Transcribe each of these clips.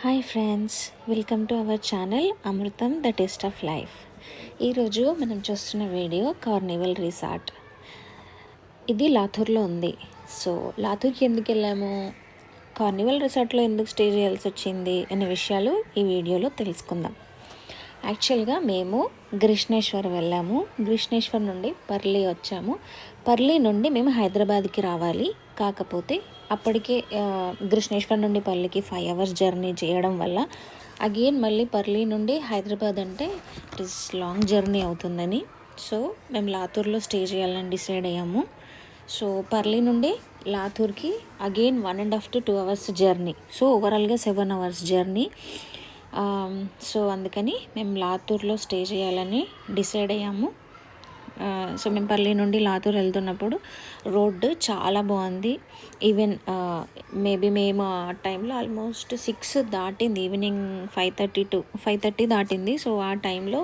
Hi friends, welcome to our channel Amrutham the taste of life. ఈరోజు మనం చూస్తున్న video Carnival resort. ఇది లాతూర్లో ఉంది. సో లాతూర్కి ఎందుకు వెళ్ళాము, కార్నివల్ రిసార్ట్లో ఎందుకు స్టే చేయాల్సి వచ్చింది అనే విషయాలు ఈ వీడియోలో తెలుసుకుందాం. యాక్చువల్గా మేము గ్రిష్ణేశ్వర్ వెళ్ళాము. గ్రిష్ణేశ్వర్ నుండి పర్లీ వచ్చాము. పర్లీ నుండి మేము హైదరాబాద్కి రావాలి. కాకపోతే అప్పటికే గ్రిష్ణేశ్వర్ నుండి పర్లీకి 5 hours జర్నీ చేయడం వల్ల అగైన్ మళ్ళీ పర్లీ నుండి హైదరాబాద్ అంటే ఇట్ ఈస్ లాంగ్ జర్నీ అవుతుందని సో మేము లాతూర్లో స్టే చేయాలని డిసైడ్ అయ్యాము. సో పర్లీ నుండి లాతూర్కి again 1.5 to 2 hours journey. So ఓవరాల్గా 7 hours జర్నీ. సో అందుకని మేము లాతూర్లో స్టే చేయాలని డిసైడ్ అయ్యాము. సో మేము పర్లీ నుండి లాతూర్ వెళ్తున్నప్పుడు రోడ్డు చాలా బాగుంది. ఈవెన్ మేబీ మేము ఆ టైంలో ఆల్మోస్ట్ 6 దాటింది, ఈవినింగ్ 5:30 దాటింది. సో ఆ టైంలో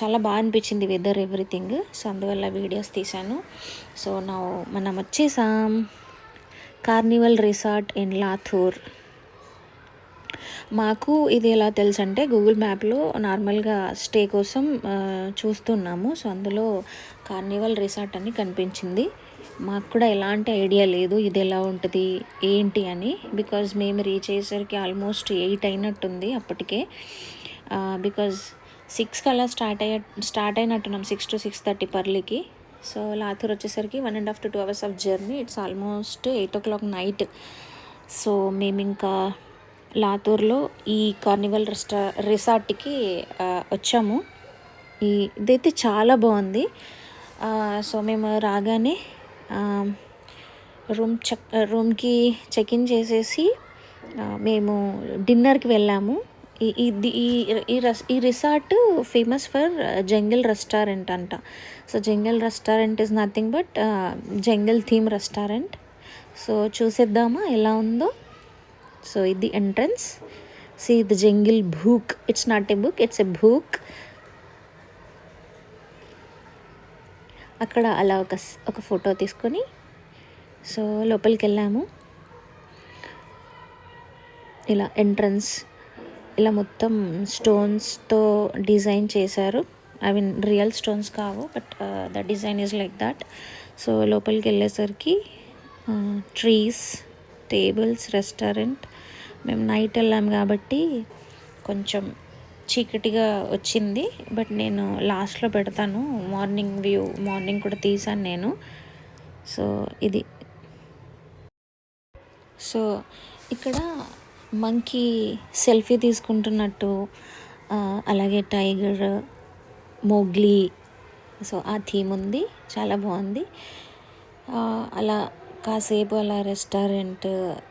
చాలా బాగా అనిపించింది వెదర్, ఎవ్రీథింగ్. సో అందువల్ల వీడియోస్ తీశాను. సో మనం వచ్చేసాం కార్నివల్ రిసార్ట్ ఇన్ లాతూర్. మాకు ఇది ఎలా తెలుసు అంటే గూగుల్ మ్యాప్లో నార్మల్గా స్టే కోసం చూస్తున్నాము. సో అందులో కార్నివల్ రిసార్ట్ అని కనిపించింది. మాకు కూడా ఎలాంటి ఐడియా లేదు ఇది ఎలా ఉంటుంది ఏంటి అని. బికాజ్ మేము రీచ్ అయ్యేసరికి ఆల్మోస్ట్ 8 అయినట్టుంది అప్పటికే. బికాజ్ 6 అలా స్టార్ట్ అయినట్టున్నాం, 6 to 6:30 పర్లీకి. సో లాతూర్ వచ్చేసరికి 1.5 to 2 hours of journey. It's almost 8 o'clock night. So మేము ఇంకా లాతూర్లో ఈ కార్నివల్ రిసార్ట్కి వచ్చాము. ఇదైతే చాలా బాగుంది. సో మేము రాగానే రూమ్కి చెక్ ఇన్ చేసేసి మేము డిన్నర్కి వెళ్ళాము. ఈ resort famous for jungle restaurant అంట. So jungle restaurant is nothing but jungle theme restaurant. So చూసేద్దామా ఎలా ఉందో. సో ఇది entrance. See the jungle book. It's not a book, it's a book. అక్కడ అలా ఒక ఫోటో తీసుకొని సో లోపలికి వెళ్ళాము. ఇలా ఎంట్రన్స్ ఇలా మొత్తం స్టోన్స్తో డిజైన్ చేశారు. అవి రియల్ స్టోన్స్ కావు, but the design is like that. So లోపలికి వెళ్ళేసరికి ట్రీస్, టేబుల్స్, రెస్టారెంట్. మేము నైట్ వెళ్ళాం కాబట్టి కొంచెం చీకటిగా వచ్చింది, బట్ నేను లాస్ట్లో పెడతాను మార్నింగ్ వ్యూ. మార్నింగ్ కూడా తీసాను నేను. సో ఇది. సో ఇక్కడ మంకీ సెల్ఫీ తీసుకుంటున్నట్టు, అలాగే టైగర్, మోగ్లీ, సో ఆ థీమ్ ఉంది. చాలా బాగుంది. అలా కాసేపు అలా రెస్టారెంట్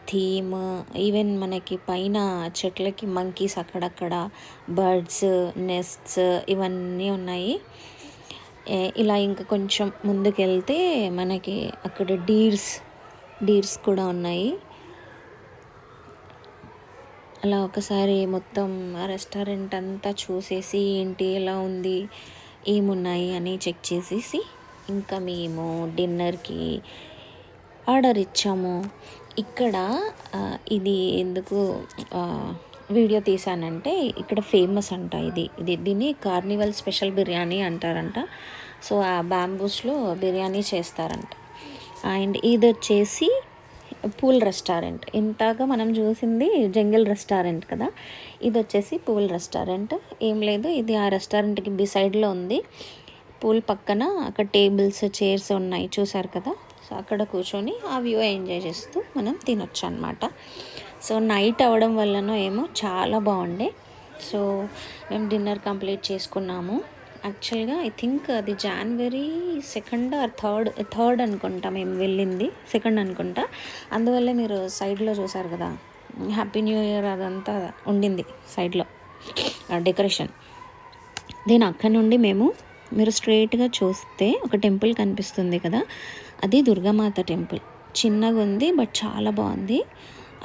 థీమ్, ఈవెన్ మనకి పైన చెట్లకి మంకీస్, అక్కడక్కడ బర్డ్స్ నెస్ట్స్ ఇవన్నీ ఉన్నాయి. ఇలా ఇంకా కొంచెం ముందుకు వెళ్తే మనకి అక్కడ డీర్స్ కూడా ఉన్నాయి. అలా ఒకసారి మొత్తం రెస్టారెంట్ అంతా చూసేసి ఏంటి ఎలా ఉంది, ఏమున్నాయి అని చెక్ చేసేసి ఇంకా మేము డిన్నర్కి ఆర్డర్ ఇచ్చాము. ఇక్కడ ఇది ఎందుకు వీడియో తీసానంటే ఇక్కడ ఫేమస్ అంట. దీన్ని కార్నివల్ స్పెషల్ బిర్యానీ అంటారంట. సో ఆ బ్యాంబూస్లో బిర్యానీ చేస్తారంట. అండ్ ఇది వచ్చేసి పూల్ రెస్టారెంట్. ఇంతగా మనం చూసింది జంగిల్ రెస్టారెంట్ కదా, ఇది వచ్చేసి పూల్ రెస్టారెంట్. ఏం లేదు, ఇది ఆ రెస్టారెంట్కి బిసైడ్లో ఉంది. పూల్ పక్కన అక్కడ టేబుల్స్, చైర్స్ ఉన్నాయి, చూసారు కదా. సో అక్కడ కూర్చొని ఆ వ్యూ ఎంజాయ్ చేస్తూ మనం తినొచ్చు అనమాట. సో నైట్ అవ్వడం వల్లనో ఏమో చాలా బాగుండే. సో మేము డిన్నర్ కంప్లీట్ చేసుకున్నాము. యాక్చువల్గా ఐ థింక్ అది January 2nd or 3rd అనుకుంటా మేము వెళ్ళింది. 2nd అనుకుంటా. అందువల్ల మీరు సైడ్లో చూసారు కదా హ్యాపీ న్యూ ఇయర్ అదంతా ఉండింది సైడ్లో డెకరేషన్. దెన్ అక్కడ నుండి మీరు స్ట్రైట్గా చూస్తే ఒక టెంపుల్ కనిపిస్తుంది కదా, అది దుర్గామాత టెంపుల్. చిన్నగా ఉంది బట్ చాలా బాగుంది.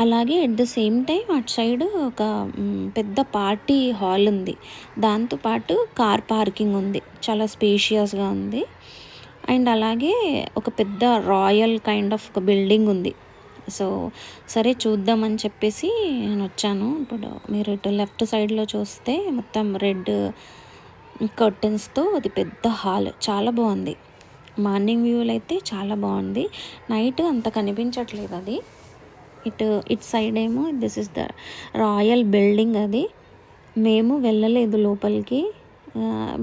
అలాగే ఎట్ ద సేమ్ టైం అటు సైడ్ ఒక పెద్ద పార్టీ హాల్ ఉంది. దాంతోపాటు కార్ పార్కింగ్ ఉంది, చాలా స్పేషియస్గా ఉంది. అండ్ అలాగే ఒక పెద్ద రాయల్ కైండ్ ఆఫ్ ఒక బిల్డింగ్ ఉంది. సో సరే చూద్దామని చెప్పేసి నేను వచ్చాను. ఇప్పుడు మీరు ఇటు లెఫ్ట్ సైడ్లో చూస్తే మొత్తం రెడ్ కర్టెన్స్తో అది పెద్ద హాల్, చాలా బాగుంది. మార్నింగ్ వ్యూలో అయితే చాలా బాగుంది, నైట్ అంత కనిపించట్లేదు. అది ఇటు సైడ్ ఏమో this is the royal building. అది మేము వెళ్ళలేదు లోపలికి,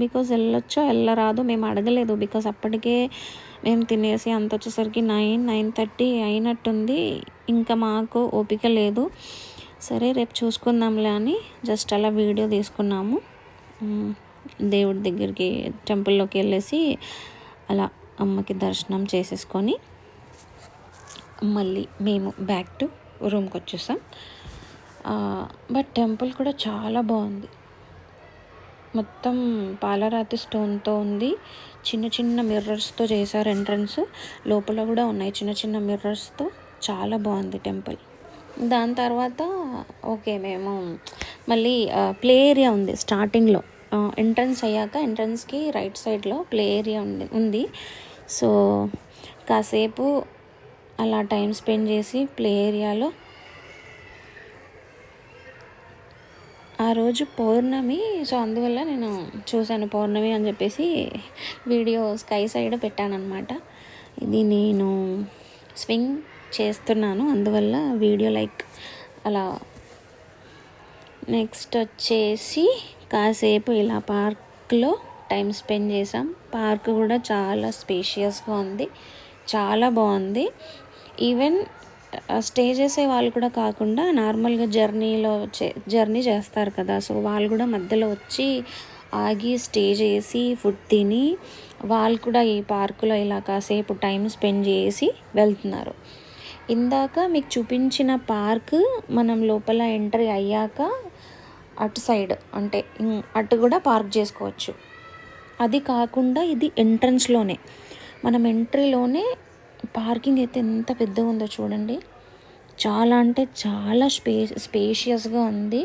బికాజ్ వెళ్ళొచ్చో వెళ్ళరాదు మేము అడగలేదు. బికాజ్ అప్పటికే మేము తినేసి అంత వచ్చేసరికి 9:30 అయినట్టుంది. ఇంకా మాకు ఓపిక లేదు. సరే రేపు చూసుకుందాంలే అని జస్ట్ అలా వీడియో తీసుకున్నాము. దేవుడి దగ్గరికి టెంపుల్లోకి వెళ్ళేసి అలా అమ్మకి దర్శనం చేసేసుకొని మళ్ళీ మేము బ్యాక్ టు రూమ్కి వచ్చేసాం. బట్ టెంపుల్ కూడా చాలా బాగుంది. మొత్తం పాలరాతి స్టోన్తో ఉంది. చిన్న చిన్న మిర్రర్స్తో చేశారు ఎంట్రన్స్. లోపల కూడా ఉన్నాయి చిన్న చిన్న మిర్రర్స్తో. చాలా బాగుంది టెంపుల్. దాని తర్వాత ఓకే మేము మళ్ళీ ప్లే ఏరియా ఉంది స్టార్టింగ్లో. ఎంట్రన్స్ అయ్యాక ఎంట్రన్స్కి రైట్ సైడ్లో ప్లే ఏరియా ఉంది. సో కాసేపు అలా టైం స్పెండ్ చేసి ప్లే ఏరియాలో, ఆ రోజు పౌర్ణమి, సో అందువల్ల నేను చూశాను పౌర్ణమి అని చెప్పేసి వీడియో స్కై సైడ్ పెట్టానన్నమాట. ఇది నేను స్వింగ్ చేస్తున్నాను అందువల్ల వీడియో లైక్ అలా. నెక్స్ట్ వచ్చేసి కాసేపు ఇలా పార్క్లో టైం స్పెండ్ చేసాం. పార్క్ కూడా చాలా స్పేషియస్గా ఉంది, చాలా బాగుంది. ఈవెన్ స్టే చేసే వాళ్ళు కూడా కాకుండా నార్మల్గా జర్నీ చేస్తారు కదా, సో వాళ్ళు కూడా మధ్యలో వచ్చి ఆగి స్టే చేసి ఫుడ్ తిని వాళ్ళు కూడా ఈ పార్కులో ఇలా కాసేపు టైం స్పెండ్ చేసి వెళ్తున్నారు. ఇందాక మీకు చూపించిన పార్క్ మనం లోపల ఎంట్రీ అయ్యాక అటు సైడ్ అంటే అటు కూడా పార్క్ చేసుకోవచ్చు. అది కాకుండా ఇది ఎంట్రన్స్లోనే, మనం ఎంట్రీలోనే పార్కింగ్ అయితే ఎంత పెద్దగా ఉందో చూడండి. చాలా అంటే చాలా స్పేషియస్గా ఉంది.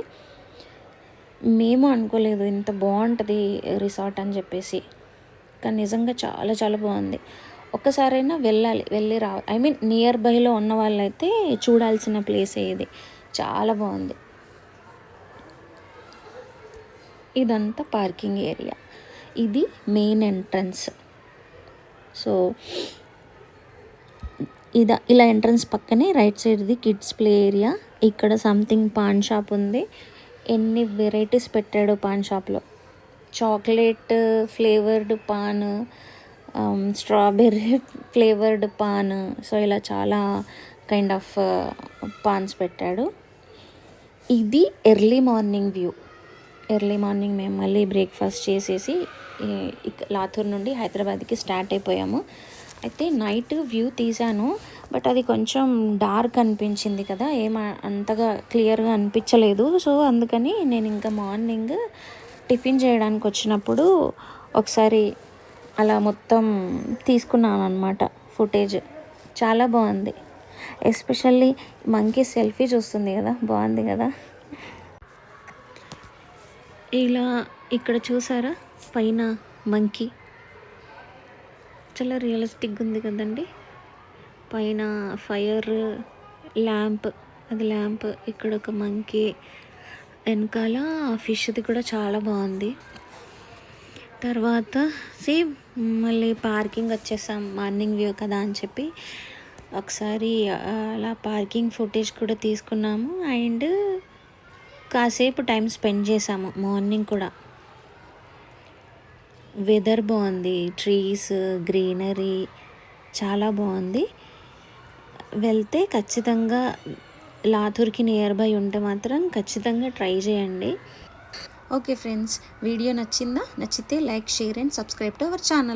మేము అనుకోలేదు ఇంత బాగుంటుంది రిసార్ట్ అని చెప్పేసి, కానీ నిజంగా చాలా చాలా బాగుంది. ఒక్కసారైనా వెళ్ళి రావాలి. ఐ మీన్ నియర్ బైలో ఉన్న వాళ్ళైతే చూడాల్సిన ప్లేసే ఇది, చాలా బాగుంది. ఇదంతా పార్కింగ్ ఏరియా, ఇది మెయిన్ ఎంట్రన్స్. సో ఇలా ఎంట్రన్స్ పక్కనే రైట్ సైడ్ది కిడ్స్ ప్లే ఏరియా. ఇక్కడ సంథింగ్ పాన్ షాప్ ఉంది. ఎన్ని వెరైటీస్ పెట్టాడు పాన్ షాప్లో. Chocolate flavoured pan, strawberry flavoured pan, so ఇలా చాలా కైండ్ ఆఫ్ పాన్స్ పెట్టాడు. ఇది early morning view. Early morning మేము మళ్ళీ బ్రేక్ఫాస్ట్ చేసేసి లాతూర్ నుండి హైదరాబాద్కి స్టార్ట్ అయిపోయాము. అయితే నైట్ వ్యూ తీసాను, బట్ అది కొంచెం డార్క్ అనిపించింది కదా, అంతగా క్లియర్గా అనిపించలేదు. సో అందుకని నేను ఇంకా మార్నింగ్ టిఫిన్ చేయడానికి వచ్చినప్పుడు ఒకసారి అలా మొత్తం తీసుకున్నాను అనమాట ఫుటేజ్. చాలా బాగుంది. ఎస్పెషల్లీ మంకీ సెల్ఫీ చూస్తుంది కదా, బాగుంది కదా. ఇలా ఇక్కడ చూసారా పైన మంకీ, చాలా రియలిస్టిక్గా ఉంది కదండి. పైన ఫైర్ ల్యాంప్, అది ల్యాంప్. ఇక్కడ ఒక మంకీ, వెనకాల ఫిష్ది కూడా చాలా బాగుంది. తర్వాత మళ్ళీ పార్కింగ్ వచ్చేసాం, మార్నింగ్ వ్యూ కదా అని చెప్పి ఒకసారి అలా పార్కింగ్ ఫుటేజ్ కూడా తీసుకున్నాము. అండ్ కాసేపు టైం స్పెండ్ చేసాము మార్నింగ్ కూడా. వెదర్ బాగుంది, ట్రీస్, గ్రీనరీ చాలా బాగుంది. వెళ్తే ఖచ్చితంగా లాతూర్కి నియర్ బై ఉంటే మాత్రం ఖచ్చితంగా ట్రై చేయండి. ఓకే ఫ్రెండ్స్, వీడియో నచ్చిందా? నచ్చితే like, share and subscribe to our channel.